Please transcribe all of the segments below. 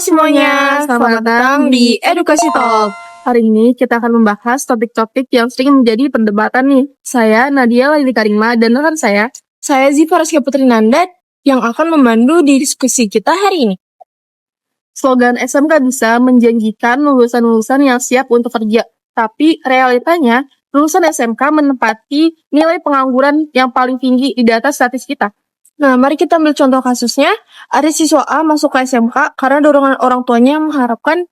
semuanya, selamat datang di Edukasi Talk. Hari ini kita akan membahas topik-topik yang sering menjadi perdebatan nih. Saya Nadia Laili Karima dan rekan saya Ziva Rizky Putri Nandat yang akan memandu di diskusi kita hari ini. Slogan SMK bisa menjanjikan lulusan-lulusan yang siap untuk kerja, tapi realitanya lulusan SMK menempati nilai pengangguran yang paling tinggi di data statis kita. Nah, mari kita ambil contoh kasusnya. Ada siswa A masuk ke SMK karena dorongan orang tuanya mengharapkan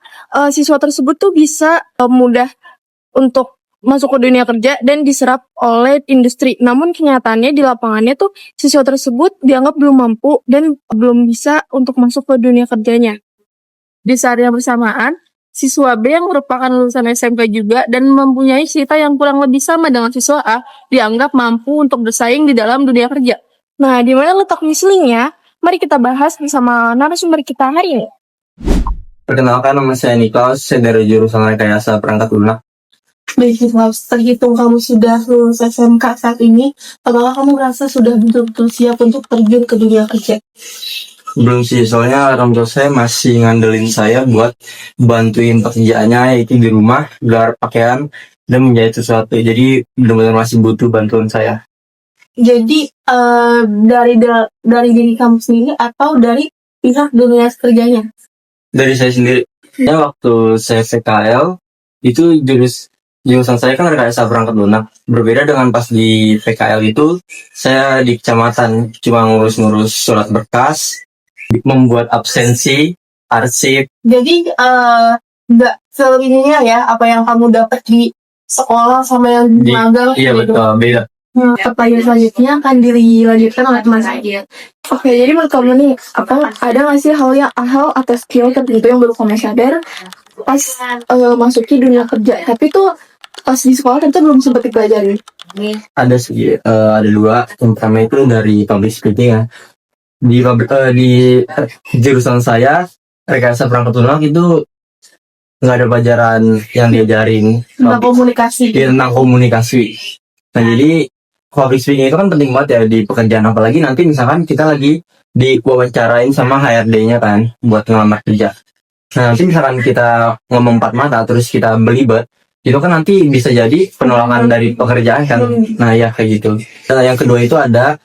siswa tersebut tuh bisa mudah untuk masuk ke dunia kerja dan diserap oleh industri. Namun kenyataannya di lapangannya tuh siswa tersebut dianggap belum mampu dan belum bisa untuk masuk ke dunia kerjanya. Di saat yang bersamaan, siswa B yang merupakan lulusan SMK juga dan mempunyai cerita yang kurang lebih sama dengan siswa A dianggap mampu untuk bersaing di dalam dunia kerja. Nah, di mana letak mislingnya? Mari kita bahas bersama narasumber kita hari ini. Perkenalkan, nama saya Niklaus, saya dari jurusan Rekayasa Perangkat Lunak. Baik, Niklaus, terhitung kamu sudah lulus SMK saat ini, apakah kamu merasa sudah betul-betul siap untuk terjun ke dunia kerja? Belum sih, soalnya orang tua saya masih ngandelin saya buat bantuin pekerjaannya, yaitu di rumah, gelar pakaian, dan menjahit sesuatu. Jadi benar-benar masih butuh bantuan saya. Jadi dari diri kamu sendiri atau dari pihak dunia kerjanya? Dari saya sendiri. Ya, waktu saya PKL, itu jurusan saya kan Rekayasa Perangkat Lunak. Berbeda dengan pas di PKL itu, saya di kecamatan cuma ngurus-ngurus surat berkas, membuat absensi, arsip. Jadi nggak selebihnya ya apa yang kamu dapat di sekolah sama yang di magang. Iya gitu. betul, beda. Pertanyaan selanjutnya akan dilanjutkan oleh teman saya. Oke, jadi menurut kamu nih, ada nggak sih hal atau skill tertentu yang baru kamu sadar pas masuki dunia kerja, tapi tuh pas di sekolah kita belum sempat dipelajarin? Ada sih, ada dua. Yang pertama itu dari public speaking ya. Di jurusan saya Rekayasa Perangkat Lunak itu nggak ada pelajaran yang diajarin tentang komunikasi. Tentang komunikasi. Nah, jadi public speaking itu kan penting banget ya di pekerjaan, apalagi nanti misalkan kita lagi diwawancarain sama HRD-nya kan buat ngelamar kerja. Nah, nanti misalkan kita ngomong empat mata terus kita belibet, itu kan nanti bisa jadi penolakan dari pekerjaan kan. Nah ya kayak gitu. Nah, yang kedua itu ada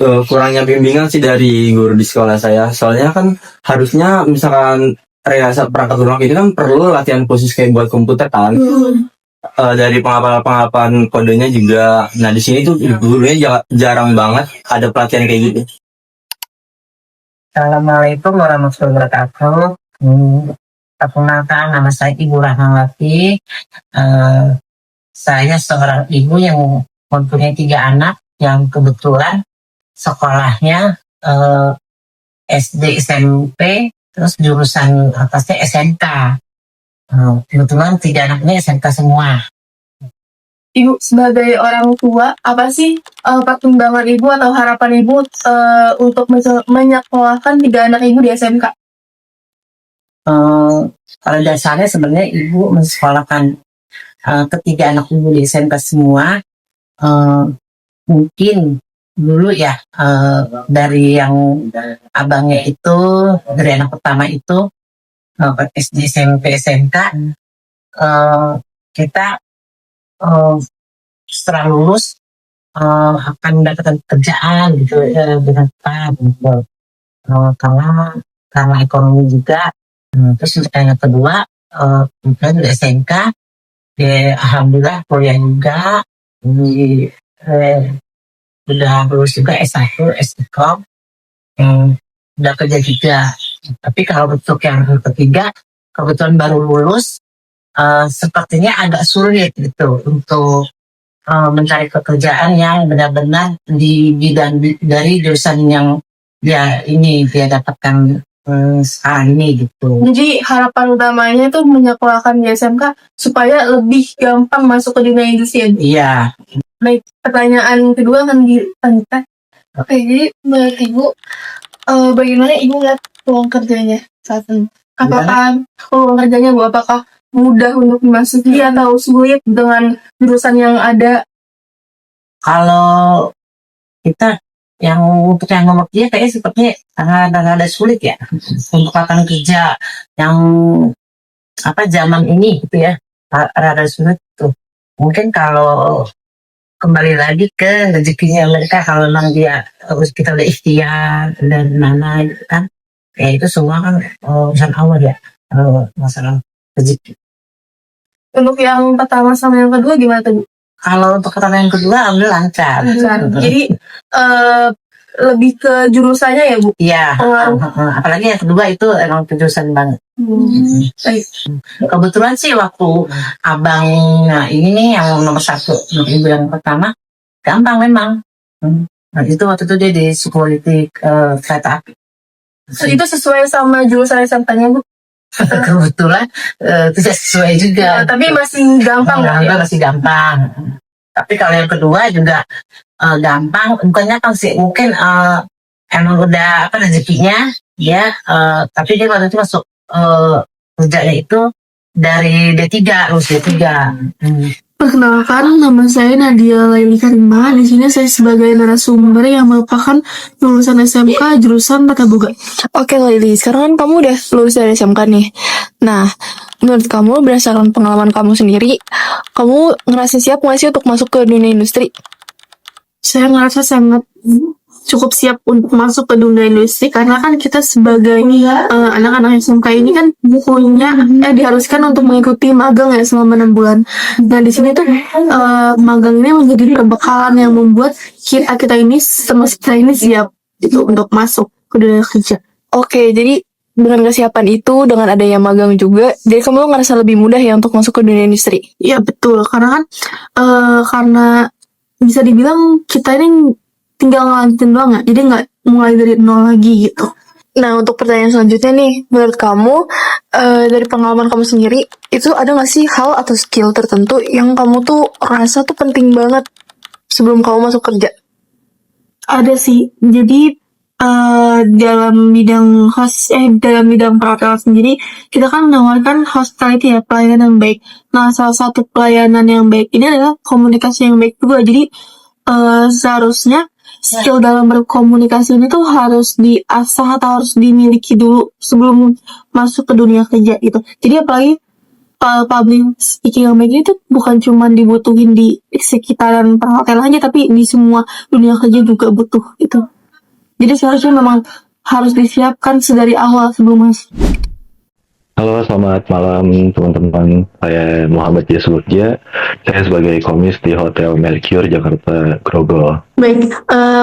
kurangnya bimbingan sih dari guru di sekolah saya. Soalnya kan harusnya misalkan Rekayasa Perangkat Lunak ini kan perlu latihan khusus kayak buat komputer kan. Dari penghafal kodenya juga. Nah, di sini tuh gurunya jarang banget ada pelatihan kayak gitu. Assalamualaikum warahmatullahi wabarakatuh. Perkenalkan, nama saya Ibu Rahmawati. Saya seorang ibu yang mempunyai 3 anak yang kebetulan sekolahnya SD, SMP, terus jurusan atasnya SMK. Kebetulan 3 anak ini SMK semua. Ibu sebagai orang tua, apa sih pertimbangan ibu atau harapan ibu untuk menyekolahkan 3 anak ibu di SMK? Pada dasarnya sebenarnya ibu mensekolahkan ketiga anak ibu di SMK semua. Mungkin dulu ya dari yang abangnya itu, dari anak pertama itu SD, SMP, SMK, kita setelah lulus akan mendapatkan pekerjaan gitu dengan cepat gitu. Karena ekonomi juga. Terus yang kedua kemudian di SMK, alhamdulillah kuliah juga, udah lulus juga S1, S.Com, udah kerja juga. Tapi kalau untuk yang ketiga, kebetulan baru lulus, sepertinya agak sulit gitu untuk mencari pekerjaan yang benar-benar di bidang dari jurusan yang dia dapatkan sekarang ini gitu. Jadi harapan utamanya tuh menyekolahkan di SMK supaya lebih gampang masuk ke dunia industri. Iya. Baik, pertanyaan kedua akan dilanjutkan. Oke, jadi menurut ibu bagaimana ibu lihat peluang kerjanya saat ini? Apakah peluang kerjanya bu, apakah mudah untuk dimasuki atau sulit dengan jurusan yang ada? Kalau kita yang untuk yang nomor 3 kayaknya sepertinya rada sulit ya untuk lapangan kerja yang zaman ini gitu ya, rada sulit tuh. Mungkin kalau kembali lagi ke rezekinya mereka, kalau memang dia kita udah ikhtiar dan mana gitu kan, ya itu semua kan urusan Allah ya, masalah rezeki. Untuk yang pertama sama yang kedua gimana tuh, Bu? Kalau untuk pertanyaan yang kedua alhamdulillah lancar. Jadi lebih ke jurusannya ya, Bu? Iya, Pengaruh. apalagi yang kedua itu emang jurusan banget. Baik. Kebetulan sih waktu abang ini nih yang nomor 1 untuk ibu yang pertama gampang memang. Nah, itu waktu itu dia di security kereta api. Itu sesuai sama jurusan SMK-nya, Bu? Kebetulan tidak sesuai juga. Tapi masih gampang ya? ya? Masih gampang. Tapi kalau yang kedua juga gampang, bukannya kan sih, mungkin emang udah rezekinya ya, tapi dia waktu itu masuk kerjanya itu dari D3, lulus D3. Perkenalkan, nama saya Nadia Laili Karimah. Di sini saya sebagai narasumber yang merupakan lulusan SMK jurusan Tata Boga. Oke Laili, sekarang kan kamu udah lulus dari SMK nih. Nah, menurut kamu berdasarkan pengalaman kamu sendiri, kamu ngerasa siap nggak sih untuk masuk ke dunia industri? Saya ngerasa sangat cukup siap untuk masuk ke dunia industri, karena kan kita sebagai anak-anak SMK ini kan diharuskan untuk mengikuti magang ya selama 6 bulan. Nah, di sini tuh magang ini menjadi perbekalan yang membuat kita ini siap gitu untuk masuk ke dunia kerja. Oke, jadi dengan kesiapan itu, dengan adanya magang juga, jadi kamu ngerasa lebih mudah ya untuk masuk ke dunia industri? Iya betul, karena kan karena bisa dibilang kita ini tinggal ngelanjutin doang ya, jadi nggak mulai dari nol lagi gitu. Nah, untuk pertanyaan selanjutnya nih, menurut kamu dari pengalaman kamu sendiri, itu ada nggak sih hal atau skill tertentu yang kamu tuh rasa tuh penting banget sebelum kamu masuk kerja? Ada sih, jadi dalam bidang perhotelan sendiri, kita kan menawarkan hospitality ya, pelayanan yang baik. Nah, salah satu pelayanan yang baik ini adalah komunikasi yang baik juga. Jadi seharusnya skill dalam berkomunikasi ini tuh harus diasah atau harus dimiliki dulu sebelum masuk ke dunia kerja gitu. Jadi apalagi public speaking yang baik ini tuh bukan cuma dibutuhin di sekitaran perhotelan aja, tapi di semua dunia kerja juga butuh gitu. Jadi seharusnya memang harus disiapkan sedari awal sebelum masuk. Halo, selamat malam teman-teman. Saya Muhammad Yasugja. Saya sebagai komis di Hotel Mercure Jakarta Grogol. Baik,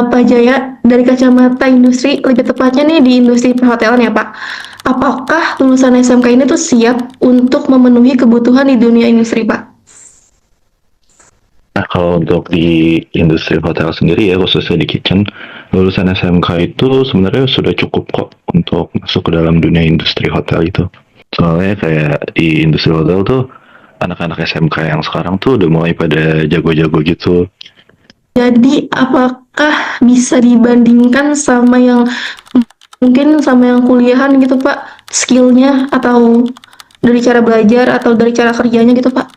Pak Jaya, dari kacamata industri, lebih tepatnya nih di industri perhotelan ya Pak. Apakah lulusan SMK ini tuh siap untuk memenuhi kebutuhan di dunia industri Pak? Nah, kalau untuk di industri hotel sendiri ya, khususnya di kitchen, lulusan SMK itu sebenarnya sudah cukup kok untuk masuk ke dalam dunia industri hotel itu. Soalnya kayak di industri hotel tuh anak-anak SMK yang sekarang tuh udah mulai pada jago-jago gitu. Jadi apakah bisa dibandingkan sama yang mungkin sama yang kuliahan gitu Pak, skillnya atau dari cara belajar atau dari cara kerjanya gitu Pak?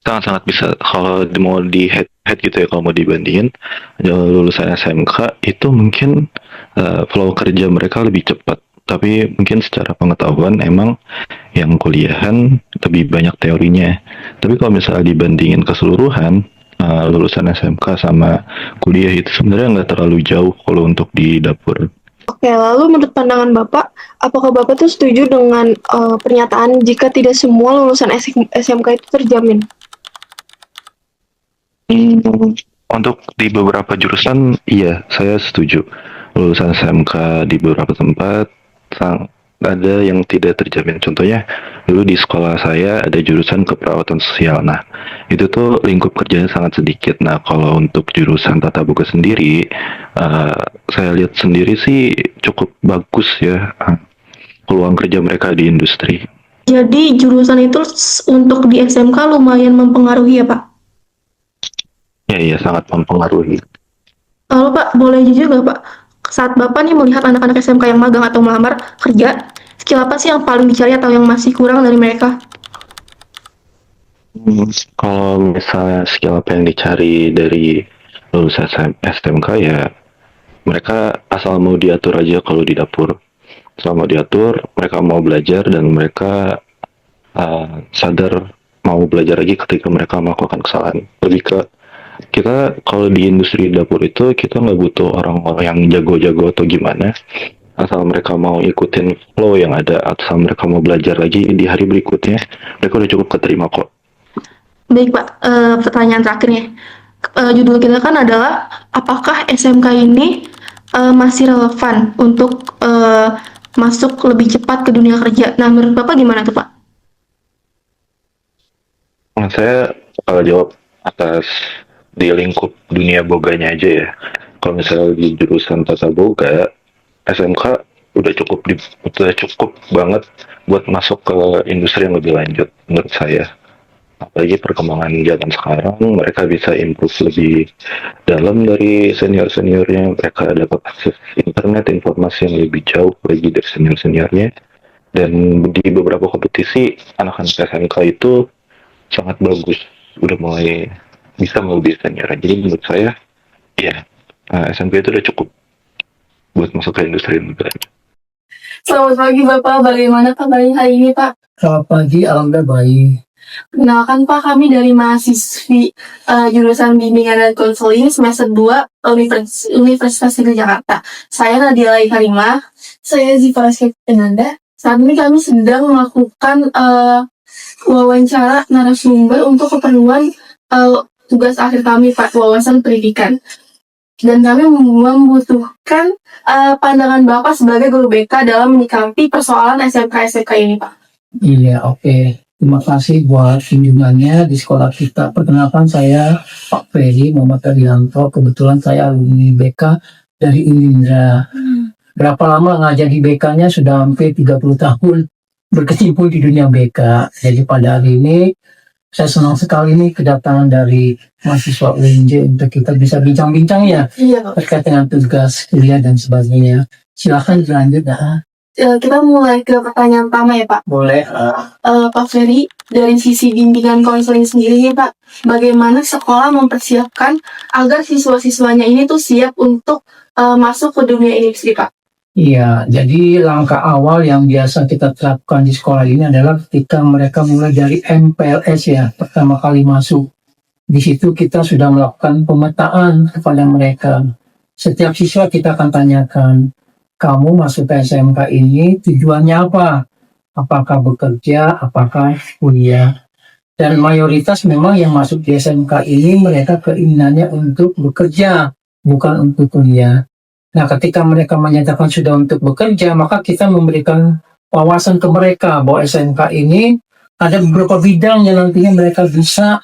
Sangat-sangat bisa. Kalau mau di head gitu ya, kalau mau dibandingin lulusan SMK itu mungkin flow kerja mereka lebih cepat. Tapi mungkin secara pengetahuan emang yang kuliahan lebih banyak teorinya. Tapi kalau misalnya dibandingin keseluruhan, lulusan SMK sama kuliah itu sebenarnya nggak terlalu jauh kalau untuk di dapur. Oke, lalu menurut pandangan Bapak, apakah Bapak tuh setuju dengan pernyataan jika tidak semua lulusan SMK itu terjamin? Untuk di beberapa jurusan, iya, saya setuju. Lulusan SMK di beberapa tempat ada yang tidak terjamin. Contohnya, dulu di sekolah saya ada jurusan keperawatan sosial. Nah, itu tuh lingkup kerjanya sangat sedikit. Nah, kalau untuk jurusan tata boga sendiri, saya lihat sendiri sih cukup bagus ya peluang kerja mereka di industri. Jadi jurusan itu untuk di SMK lumayan mempengaruhi ya Pak? Iya, sangat mempengaruhi. Lalu Pak, boleh juga Pak, saat Bapak nih melihat anak-anak SMK yang magang atau melamar kerja, skill apa sih yang paling dicari atau yang masih kurang dari mereka? Kalau misalnya skill apa yang dicari dari lulus SMK ya mereka asal mau diatur aja kalau di dapur. Selama diatur, mereka mau belajar dan mereka sadar mau belajar lagi ketika mereka melakukan kesalahan. Lebih ke kita kalau di industri dapur itu kita nggak butuh orang-orang yang jago-jago atau gimana. Asal mereka mau ikutin flow yang ada, asal mereka mau belajar lagi di hari berikutnya, mereka udah cukup keterima kok. Baik Pak, pertanyaan terakhir nih. Judul kita kan adalah apakah SMK ini masih relevan untuk masuk lebih cepat ke dunia kerja. Nah, menurut Bapak gimana tuh Pak? Nah, saya kalau jawab atas di lingkup dunia boganya aja ya. Kalau misalnya di jurusan tata boga, SMK udah cukup banget buat masuk ke industri yang lebih lanjut menurut saya. Apalagi perkembangan zaman sekarang, mereka bisa improve lebih dalam dari senior-seniornya. Mereka dapat akses internet, informasi yang lebih jauh lagi dari senior-seniornya. Dan di beberapa kompetisi, anak-anak SMK itu sangat bagus. Udah mulai bisa melebihi senior. Jadi menurut saya, ya SMK itu udah cukup buat masuk ke industri yang lebih lanjut. Selamat pagi Bapak, bagaimana kabarnya hari ini Pak? Selamat pagi, alhamdulillah baik. Kenalkan Pak, kami dari mahasiswi jurusan Bimbingan dan Konseling semester 2 Universitas Negeri Jakarta. Saya Nadia Lai Karimah, saya Ziva Rizky Penanda. Saat ini kami sedang melakukan wawancara narasumber untuk keperluan tugas akhir kami Pak, wawasan pendidikan. Dan kami membutuhkan pandangan Bapak sebagai guru BK dalam menyikapi persoalan SMK ini Pak. Iya, oke. Terima kasih buat kunjungannya di sekolah kita. Perkenalkan saya Pak Ferry Muhammad Arianto. Kebetulan saya alumni BK dari Indra. Berapa lama ngajar di BK-nya? Sudah hampir 30 tahun berkecimpung di dunia BK. Jadi pada hari ini saya senang sekali nih kedatangan dari mahasiswa UNJ untuk kita bisa bincang-bincang ya Iya Pak. terkait dengan tugas kuliah dan sebagainya. Silakan berlanjut dah. Kita mulai ke pertanyaan pertama ya Pak. Boleh. Pak Ferry, dari sisi bimbingan konseling sendiri nih Pak, bagaimana sekolah mempersiapkan agar siswa-siswanya ini tuh siap untuk masuk ke dunia industri Pak? Iya, jadi langkah awal yang biasa kita terapkan di sekolah ini adalah ketika mereka mulai dari MPLS ya, pertama kali masuk. Di situ kita sudah melakukan pemetaan kepada mereka. Setiap siswa kita akan tanyakan, kamu masuk ke SMK ini tujuannya apa? Apakah bekerja, apakah kuliah? Dan mayoritas memang yang masuk di SMK ini mereka keinginannya untuk bekerja, bukan untuk kuliah. Nah, ketika mereka menyatakan sudah untuk bekerja, maka kita memberikan wawasan ke mereka bahwa SMK ini ada beberapa bidang yang nantinya mereka bisa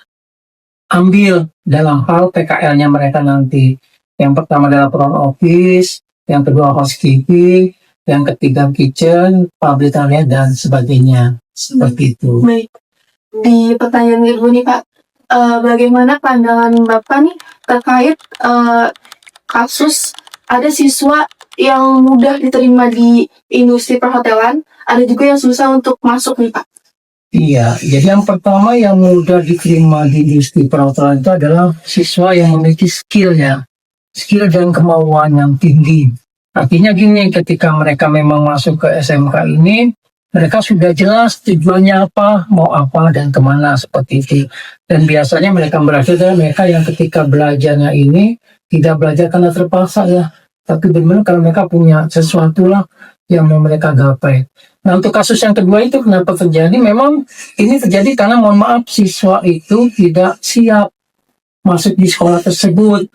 ambil dalam hal PKL-nya mereka nanti. Yang pertama adalah front office, yang kedua housekeeping, yang ketiga kitchen, public area, dan sebagainya. Seperti itu. Baik. Di pertanyaan kedua nih Pak, bagaimana pandangan Bapak nih terkait kasus ada siswa yang mudah diterima di industri perhotelan, ada juga yang susah untuk masuk nih Pak. Iya, jadi yang pertama yang mudah diterima di industri perhotelan itu adalah siswa yang memiliki skill dan kemauan yang tinggi. Artinya gini, ketika mereka memang masuk ke SMK ini, mereka sudah jelas tujuannya apa, mau apa, dan kemana, seperti itu. Dan biasanya mereka belajar adalah mereka yang ketika belajarnya ini, tidak belajar karena terpaksa ya, tapi benar-benar kalau mereka punya sesuatu lah yang mau mereka gapai. Nah, untuk kasus yang kedua itu kenapa terjadi? Memang ini terjadi karena mohon maaf siswa itu tidak siap masuk di sekolah tersebut.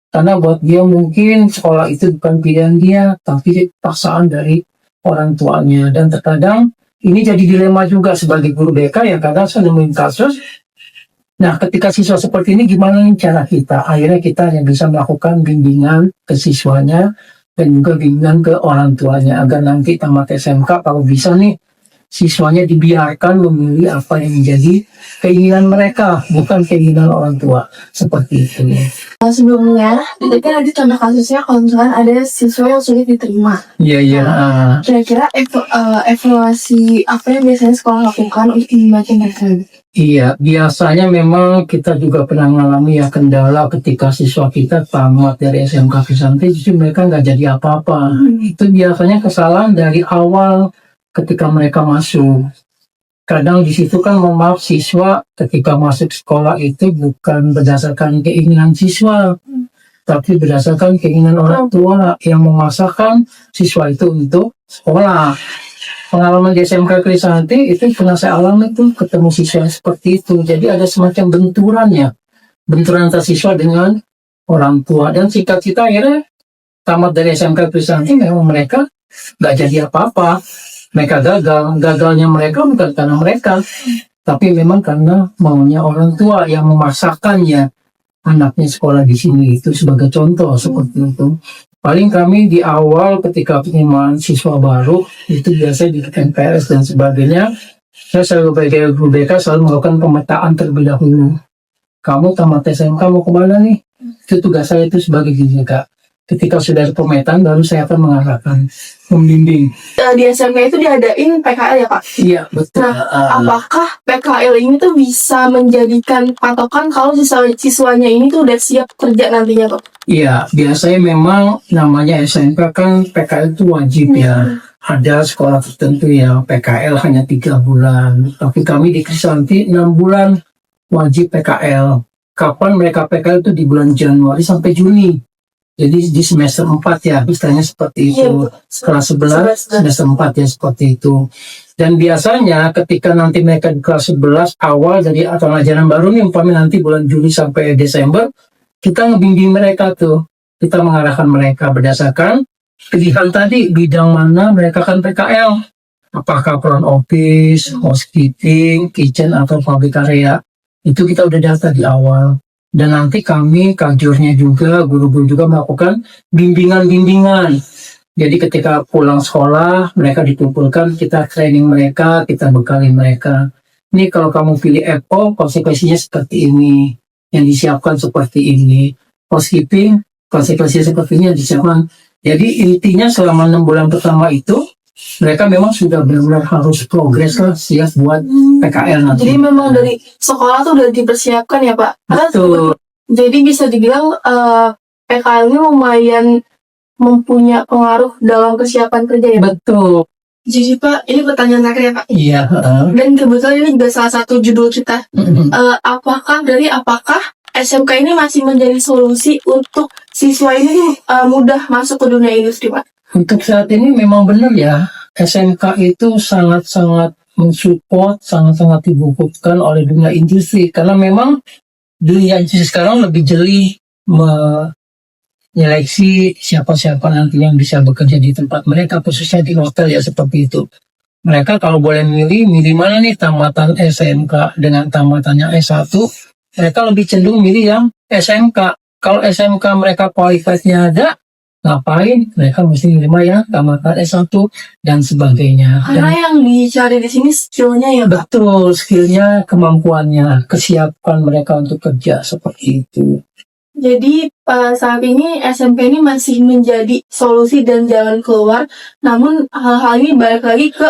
Karena buat dia mungkin sekolah itu bukan pilihan dia, tapi paksaan dari orang tuanya. Dan terkadang ini jadi dilema juga sebagai guru BK ya, kadang saya nemuin kasus. Nah, ketika siswa seperti ini gimana cara kita? Akhirnya kita yang bisa melakukan bimbingan ke siswanya dan juga bimbingan ke orang tuanya agar nanti tamat SMK kalau bisa nih siswanya dibiarkan memilih apa yang menjadi keinginan mereka, bukan keinginan orang tua. Seperti itu. Sebelumnya, itu kan ada contoh kasusnya kalau misalkan ada siswa yang sulit diterima. Iya. Kira-kira evaluasi apa yang biasanya sekolah lakukan untuk membantu mereka? Iya, biasanya memang kita juga pernah mengalami ya kendala ketika siswa kita tamat dari SMK Krisanti, justru mereka nggak jadi apa-apa. Itu biasanya kesalahan dari awal ketika mereka masuk. Kadang di situ kan, mohon maaf, siswa ketika masuk sekolah itu bukan berdasarkan keinginan siswa, tapi berdasarkan keinginan orang tua yang memaksakan siswa itu untuk sekolah. Pengalaman di SMK Krisanti itu pernah saya alami tuh, ketemu siswa yang seperti itu. Jadi ada semacam benturan antar siswa dengan orang tua. Dan cita-cita akhirnya tamat dari SMK Krisanti memang mereka nggak jadi apa-apa. Mereka gagalnya mereka bukan karena mereka, tapi memang karena maunya orang tua yang memaksakannya anaknya sekolah di sini. Itu sebagai contoh seperti itu. Paling kami di awal ketika penerimaan siswa baru itu biasanya di NPS dan sebagainya, saya selalu sebagai guru BK selalu melakukan pemetaan terlebih dahulu. Kamu tamat SMK mau kemana nih? Itu tugas saya itu sebagai guru BK. Ketika sudah ada pemetaan baru saya akan mengarahkan, membimbing. Di SMK itu diadain PKL ya Pak? Iya betul. Nah, apakah PKL ini tuh bisa menjadikan patokan kalau siswanya ini tuh udah siap kerja nantinya Pak? Iya, biasanya memang namanya SMK kan PKL itu wajib ya. Ada sekolah tertentu yang PKL hanya 3 bulan. Tapi kami di Krisanti 6 bulan wajib PKL. Kapan mereka PKL itu di bulan Januari sampai Juni. Jadi di semester 4 ya, istilahnya seperti itu. Kelas 11, semester 4 ya, seperti itu. Dan biasanya ketika nanti mereka di kelas 11 awal dari tahun ajaran baru nih, umpamanya nanti bulan Juli sampai Desember, kita ngebimbing mereka tuh. Kita mengarahkan mereka berdasarkan pilihan tadi, bidang mana mereka akan PKL. Apakah front office, housekeeping, kitchen, atau public area. Itu kita udah data di awal. Dan nanti kami, kajurnya juga, guru-guru juga melakukan bimbingan-bimbingan. Jadi ketika pulang sekolah, mereka dikumpulkan, kita training mereka, kita bekali mereka. Ini kalau kamu pilih Apple, konsekuensinya seperti ini. Yang disiapkan seperti ini. Housekeeping, konsekuensinya seperti ini yang disiapkan. Jadi intinya selama 6 bulan pertama itu, mereka memang sudah benar-benar harus progres lah, siap buat PKL nanti. Jadi memang dari sekolah tuh udah dipersiapkan ya Pak? Betul. Jadi bisa dibilang PKL ini lumayan mempunyai pengaruh dalam kesiapan kerja ya Pak? Betul. Jadi Pak, ini pertanyaan terakhir ya Pak? Iya. Dan kebetulan ini juga salah satu judul kita. Apakah SMK ini masih menjadi solusi untuk siswa ini mudah masuk ke dunia industri Pak? Untuk saat ini memang benar ya, SMK itu sangat-sangat mensupport, sangat-sangat dibutuhkan oleh dunia industri. Karena memang dunia industri sekarang lebih jeli menyeleksi siapa-siapa nanti yang bisa bekerja di tempat mereka, khususnya di hotel ya seperti itu. Mereka kalau boleh milih mana nih tamatan SMK dengan tamatannya S1, mereka lebih cenderung milih yang SMK. Kalau SMK mereka qualified-nya ada, ngapain mereka mesti menerima ya tamatan S1 dan sebagainya. Karena yang dicari di sini skillnya ya Pak? Betul, skillnya, kemampuannya, kesiapan mereka untuk kerja seperti itu. Jadi saat ini SMK ini masih menjadi solusi dan jalan keluar, namun hal-hal ini balik lagi ke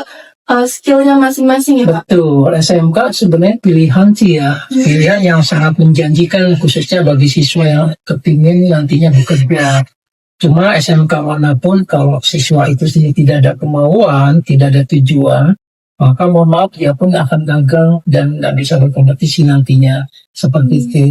skillnya masing-masing ya Pak? Betul, SMK sebenarnya pilihan sih ya, pilihan yang sangat menjanjikan khususnya bagi siswa yang kepingin nantinya bekerja. Cuma SMK manapun kalau siswa itu sendiri tidak ada kemauan, tidak ada tujuan, maka mohon maaf dia pun akan gagal dan tidak bisa berkompetisi nantinya. Seperti itu.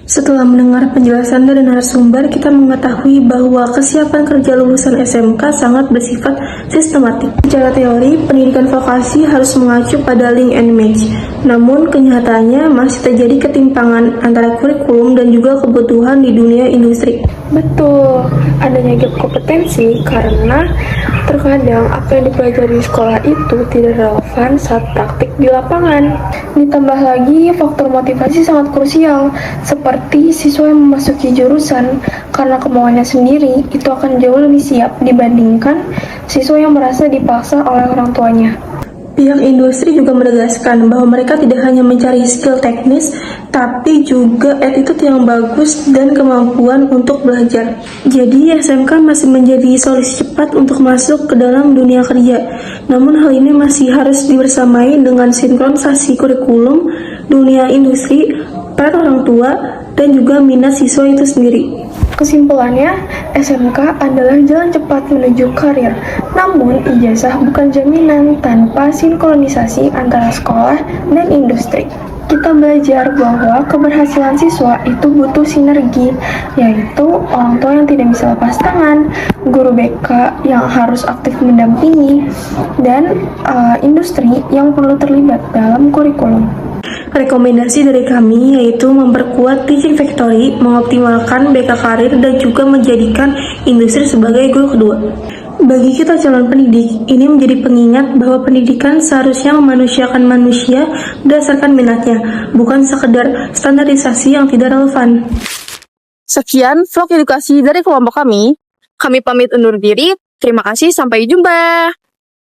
Setelah mendengar penjelasan dari narasumber, kita mengetahui bahwa kesiapan kerja lulusan SMK sangat bersifat sistematik. Secara teori, pendidikan vokasi harus mengacu pada link and match. Namun, kenyataannya masih terjadi ketimpangan antara kurikulum dan juga kebutuhan di dunia industri. Betul, adanya gap kompetensi karena terkadang apa yang dipelajari di sekolah itu tidak relevan saat praktik di lapangan. Ditambah lagi faktor motivasi sangat krusial, seperti siswa yang memasuki jurusan karena kemauannya sendiri itu akan jauh lebih siap dibandingkan siswa yang merasa dipaksa oleh orang tuanya. Pihak industri juga menegaskan bahwa mereka tidak hanya mencari skill teknis, tapi juga attitude yang bagus dan kemampuan untuk belajar. Jadi SMK masih menjadi solusi cepat untuk masuk ke dalam dunia kerja. Namun hal ini masih harus dibersamai dengan sinkronisasi kurikulum, dunia industri, peran orang tua, dan juga minat siswa itu sendiri. Kesimpulannya, SMK adalah jalan cepat menuju karir. Namun, ijazah bukan jaminan tanpa sinkronisasi antara sekolah dan industri. Kita belajar bahwa keberhasilan siswa itu butuh sinergi, yaitu orang tua yang tidak bisa lepas tangan, guru BK yang harus aktif mendampingi, dan industri yang perlu terlibat dalam kurikulum. Rekomendasi dari kami yaitu memperkuat teaching factory, mengoptimalkan BK karir, dan juga menjadikan industri sebagai guru kedua. Bagi kita calon pendidik, ini menjadi pengingat bahwa pendidikan seharusnya memanusiakan manusia berdasarkan minatnya, bukan sekedar standarisasi yang tidak relevan. Sekian vlog edukasi dari kelompok kami. Kami pamit undur diri. Terima kasih, sampai jumpa.